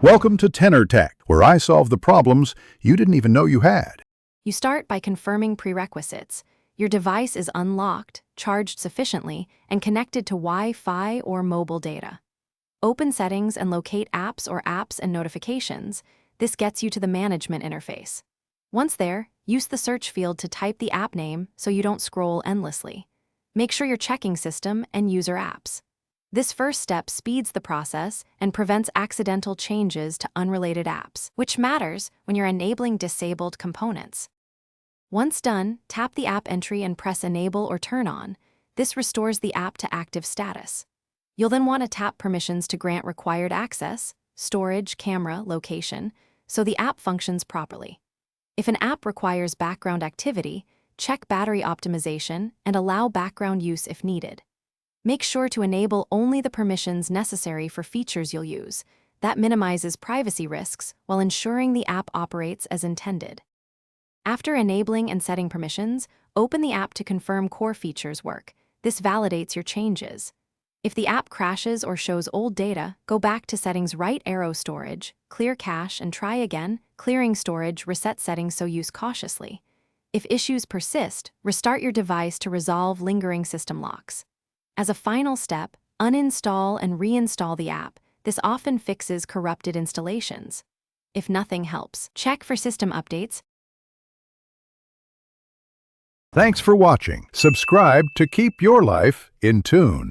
Welcome to Tenor Tech, where I solve the problems you didn't even know you had. You start by confirming prerequisites. Your device is unlocked, charged sufficiently, and connected to Wi-Fi or mobile data. Open Settings and locate Apps or Apps and Notifications. This gets you to the management interface. Once there, use the search field to type the app name so you don't scroll endlessly. Make sure you're checking System and User Apps. This first step speeds the process and prevents accidental changes to unrelated apps, which matters when you're enabling disabled components. Once done, tap the app entry and press Enable or Turn On. This restores the app to active status. You'll then want to tap permissions to grant required access, storage, camera, location, so the app functions properly. If an app requires background activity, check battery optimization and allow background use if needed. Make sure to enable only the permissions necessary for features you'll use. That minimizes privacy risks while ensuring the app operates as intended. After enabling and setting permissions, open the app to confirm core features work. This validates your changes. If the app crashes or shows old data, go back to Settings, right arrow Storage, clear cache, and try again. Clearing storage, reset settings so use cautiously. If issues persist, restart your device to resolve lingering system locks. As a final step, uninstall and reinstall the app. This often fixes corrupted installations. If nothing helps, check for system updates. Thanks for watching. Subscribe to keep your life in tune.